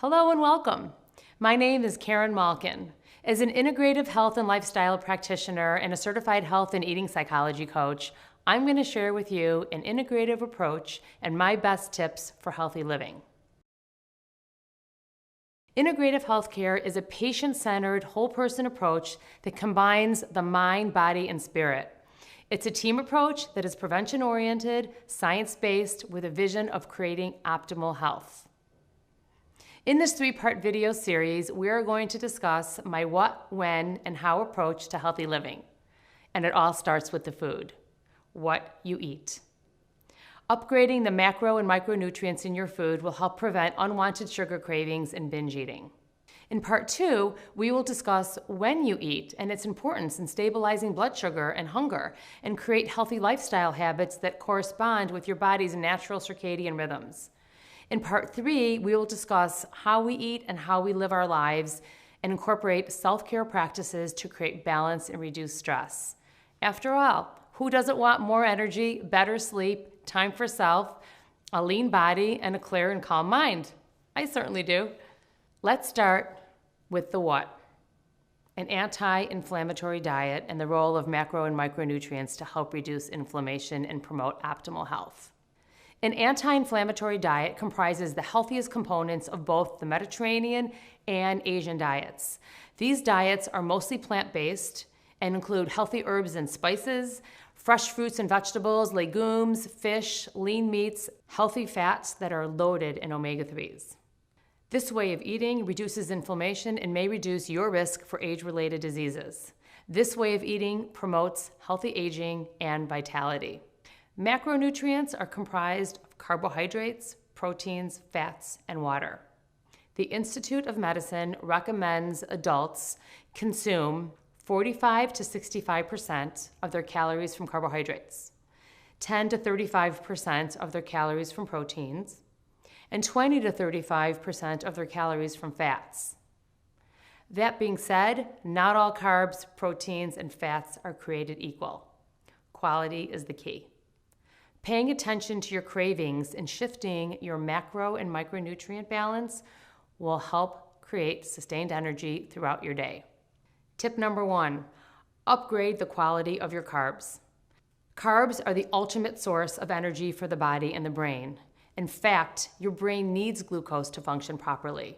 Hello and welcome. My name is Karen Malkin. As an integrative health and lifestyle practitioner and a certified health and eating psychology coach, I'm going to share with you an integrative approach and my best tips for healthy living. Integrative healthcare is a patient-centered, whole-person approach that combines the mind, body, and spirit. It's a team approach that is prevention-oriented, science-based, with a vision of creating optimal health. In this three-part video series, we are going to discuss my what, when, and how approach to healthy living. And it all starts with the food, what you eat. Upgrading the macro and micronutrients in your food will help prevent unwanted sugar cravings and binge eating. In part 2, we will discuss when you eat and its importance in stabilizing blood sugar and hunger and create healthy lifestyle habits that correspond with your body's natural circadian rhythms. In part 3, we will discuss how we eat and how we live our lives and incorporate self-care practices to create balance and reduce stress. After all, who doesn't want more energy, better sleep, time for self, a lean body, and a clear and calm mind? I certainly do. Let's start with the what. An anti-inflammatory diet and the role of macro and micronutrients to help reduce inflammation and promote optimal health. An anti-inflammatory diet comprises the healthiest components of both the Mediterranean and Asian diets. These diets are mostly plant-based and include healthy herbs and spices, fresh fruits and vegetables, legumes, fish, lean meats, healthy fats that are loaded in omega-3s. This way of eating reduces inflammation and may reduce your risk for age-related diseases. This way of eating promotes healthy aging and vitality. Macronutrients are comprised of carbohydrates, proteins, fats, and water. The Institute of Medicine recommends adults consume 45 to 65% of their calories from carbohydrates, 10 to 35% of their calories from proteins, and 20 to 35% of their calories from fats. That being said, not all carbs, proteins, and fats are created equal. Quality is the key. Paying attention to your cravings and shifting your macro and micronutrient balance will help create sustained energy throughout your day. Tip number 1, upgrade the quality of your carbs. Carbs are the ultimate source of energy for the body and the brain. In fact, your brain needs glucose to function properly.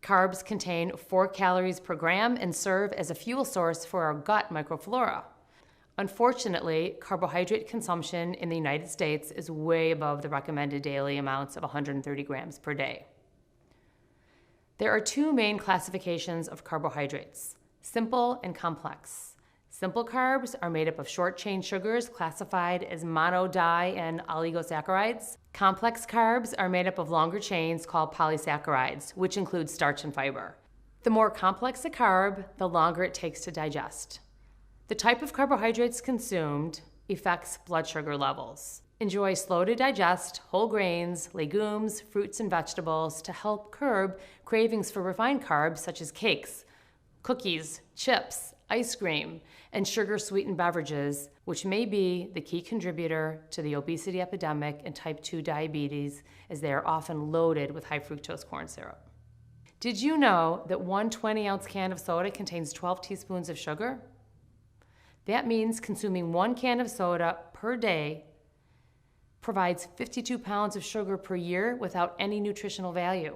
Carbs contain 4 calories per gram and serve as a fuel source for our gut microflora. Unfortunately, carbohydrate consumption in the United States is way above the recommended daily amounts of 130 grams per day. There are 2 main classifications of carbohydrates, simple and complex. Simple carbs are made up of short-chain sugars classified as mono, di, and oligosaccharides. Complex carbs are made up of longer chains called polysaccharides, which include starch and fiber. The more complex a carb, the longer it takes to digest. The type of carbohydrates consumed affects blood sugar levels. Enjoy slow to digest whole grains, legumes, fruits, and vegetables to help curb cravings for refined carbs such as cakes, cookies, chips, ice cream, and sugar-sweetened beverages, which may be the key contributor to the obesity epidemic and type 2 diabetes, as they are often loaded with high fructose corn syrup. Did you know that one 20-ounce can of soda contains 12 teaspoons of sugar? That means consuming 1 can of soda per day provides 52 pounds of sugar per year without any nutritional value.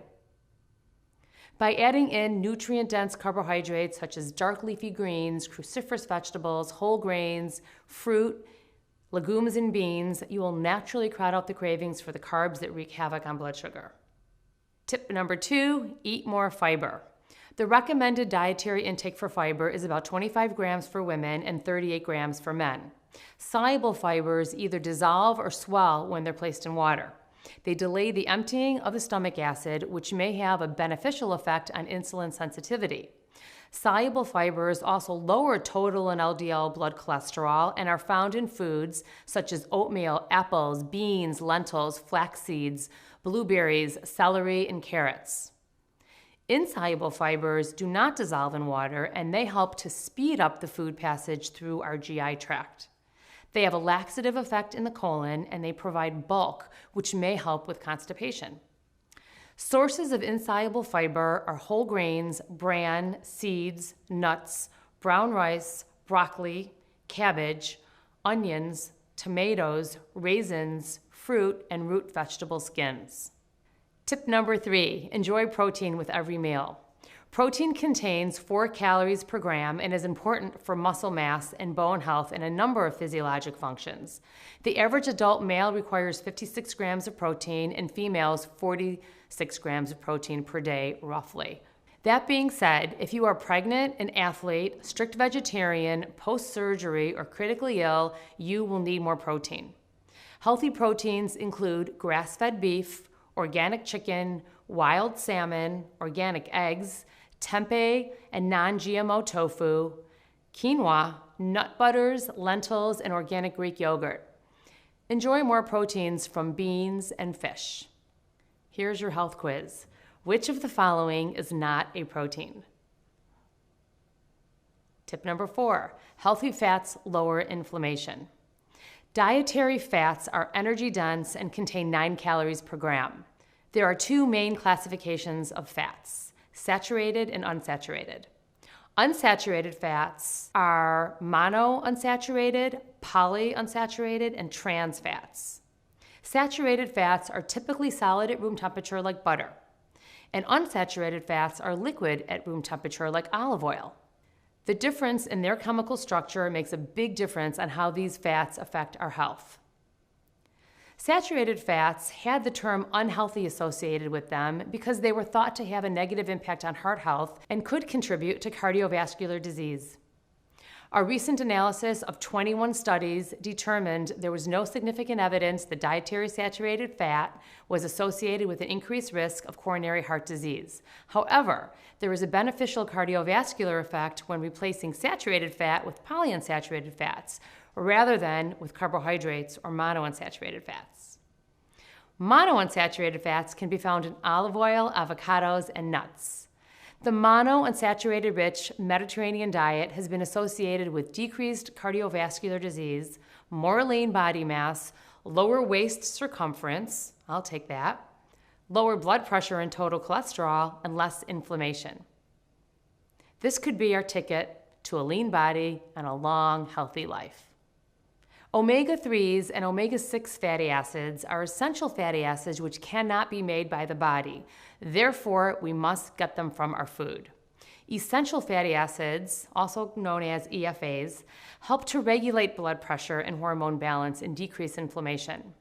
By adding in nutrient-dense carbohydrates such as dark leafy greens, cruciferous vegetables, whole grains, fruit, legumes, and beans, you will naturally crowd out the cravings for the carbs that wreak havoc on blood sugar. Tip number 2, eat more fiber. The recommended dietary intake for fiber is about 25 grams for women and 38 grams for men. Soluble fibers either dissolve or swell when they're placed in water. They delay the emptying of the stomach acid, which may have a beneficial effect on insulin sensitivity. Soluble fibers also lower total and LDL blood cholesterol and are found in foods such as oatmeal, apples, beans, lentils, flax seeds, blueberries, celery, and carrots. Insoluble fibers do not dissolve in water, and they help to speed up the food passage through our GI tract. They have a laxative effect in the colon, and they provide bulk, which may help with constipation. Sources of insoluble fiber are whole grains, bran, seeds, nuts, brown rice, broccoli, cabbage, onions, tomatoes, raisins, fruit, and root vegetable skins. Tip number 3, enjoy protein with every meal. Protein contains 4 calories per gram and is important for muscle mass and bone health and a number of physiologic functions. The average adult male requires 56 grams of protein and females 46 grams of protein per day, roughly. That being said, if you are pregnant, an athlete, strict vegetarian, post-surgery, or critically ill, you will need more protein. Healthy proteins include grass-fed beef, organic chicken, wild salmon, organic eggs, tempeh and non-GMO tofu, quinoa, nut butters, lentils, and organic Greek yogurt. Enjoy more proteins from beans and fish. Here's your health quiz. Which of the following is not a protein? Tip number 4, healthy fats lower inflammation. Dietary fats are energy dense and contain 9 calories per gram. There are 2 main classifications of fats: saturated and unsaturated. Unsaturated fats are monounsaturated, polyunsaturated, and trans fats. Saturated fats are typically solid at room temperature like butter, and unsaturated fats are liquid at room temperature like olive oil. The difference in their chemical structure makes a big difference on how these fats affect our health. Saturated fats had the term unhealthy associated with them because they were thought to have a negative impact on heart health and could contribute to cardiovascular disease. A recent analysis of 21 studies determined there was no significant evidence that dietary saturated fat was associated with an increased risk of coronary heart disease. However, there is a beneficial cardiovascular effect when replacing saturated fat with polyunsaturated fats, rather than with carbohydrates or monounsaturated fats. Monounsaturated fats can be found in olive oil, avocados, and nuts. The monounsaturated rich Mediterranean diet has been associated with decreased cardiovascular disease, more lean body mass, lower waist circumference, I'll take that, lower blood pressure and total cholesterol, and less inflammation. This could be our ticket to a lean body and a long, healthy life. Omega-3s and omega-6 fatty acids are essential fatty acids which cannot be made by the body. Therefore, we must get them from our food. Essential fatty acids, also known as EFAs, help to regulate blood pressure and hormone balance and decrease inflammation.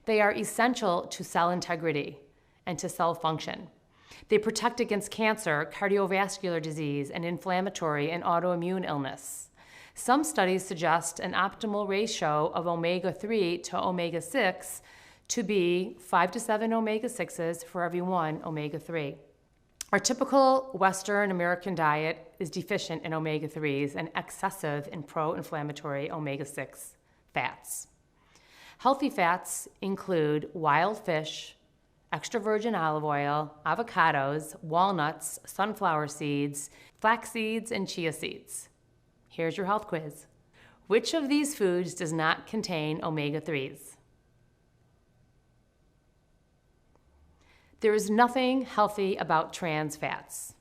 They are essential to cell integrity and to cell function. They protect against cancer, cardiovascular disease, and inflammatory and autoimmune illness. Some studies suggest an optimal ratio of omega-3 to omega-6 to be 5 to 7 omega-6s for every 1 omega-3. Our typical Western American diet is deficient in omega-3s and excessive in pro-inflammatory omega-6 fats. Healthy fats include wild fish, extra virgin olive oil, avocados, walnuts, sunflower seeds, flax seeds, and chia seeds. Here's your health quiz. Which of these foods does not contain omega-3s? There is nothing healthy about trans fats.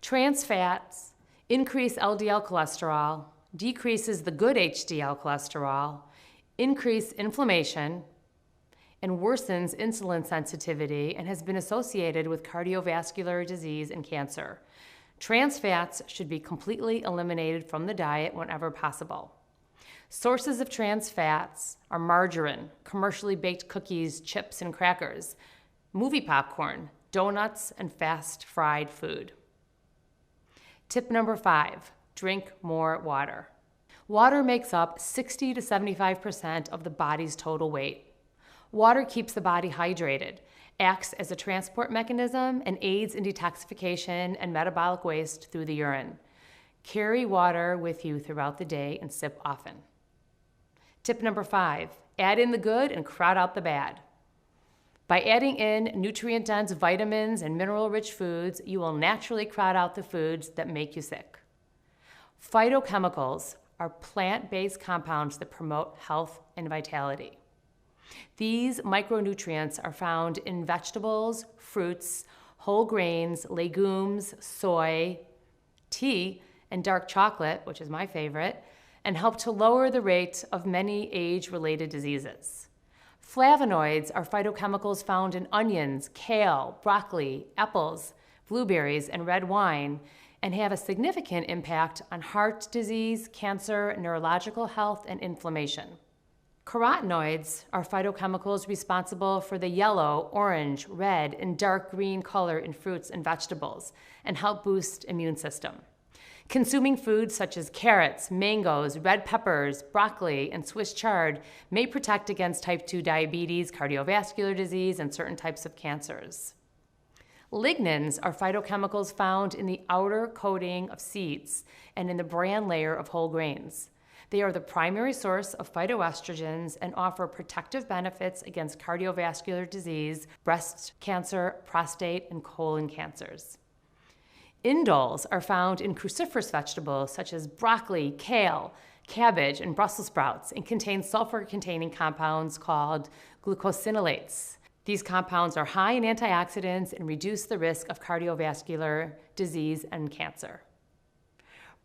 Trans fats increase LDL cholesterol, decreases the good HDL cholesterol, increase inflammation, and worsens insulin sensitivity and has been associated with cardiovascular disease and cancer. Trans fats should be completely eliminated from the diet whenever possible. Sources of trans fats are margarine, commercially baked cookies, chips, and crackers, movie popcorn, donuts, and fast fried food. Tip number 5, drink more water. Water makes up 60 to 75% of the body's total weight. Water keeps the body hydrated, acts as a transport mechanism, and aids in detoxification and metabolic waste through the urine. Carry water with you throughout the day and sip often. Tip number 5, add in the good and crowd out the bad. By adding in nutrient-dense vitamins and mineral-rich foods, you will naturally crowd out the foods that make you sick. Phytochemicals are plant-based compounds that promote health and vitality. These micronutrients are found in vegetables, fruits, whole grains, legumes, soy, tea, and dark chocolate, which is my favorite, and help to lower the rate of many age-related diseases. Flavonoids are phytochemicals found in onions, kale, broccoli, apples, blueberries, and red wine, and have a significant impact on heart disease, cancer, neurological health, and inflammation. Carotenoids are phytochemicals responsible for the yellow, orange, red, and dark green color in fruits and vegetables and help boost immune system. Consuming foods such as carrots, mangoes, red peppers, broccoli, and Swiss chard may protect against type 2 diabetes, cardiovascular disease, and certain types of cancers. Lignans are phytochemicals found in the outer coating of seeds and in the bran layer of whole grains. They are the primary source of phytoestrogens and offer protective benefits against cardiovascular disease, breast cancer, prostate, and colon cancers. Indoles are found in cruciferous vegetables such as broccoli, kale, cabbage, and Brussels sprouts and contain sulfur-containing compounds called glucosinolates. These compounds are high in antioxidants and reduce the risk of cardiovascular disease and cancer.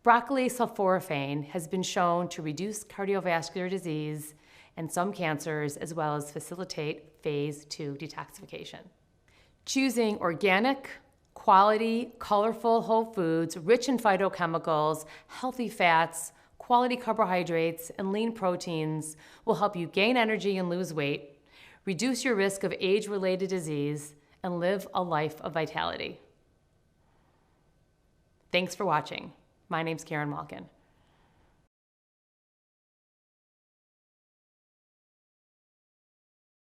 Broccoli sulforaphane has been shown to reduce cardiovascular disease and some cancers, as well as facilitate phase 2 detoxification. Choosing organic, quality, colorful whole foods, rich in phytochemicals, healthy fats, quality carbohydrates, and lean proteins will help you gain energy and lose weight, reduce your risk of age-related disease, and live a life of vitality. Thanks for watching. My name's Karen Malkin.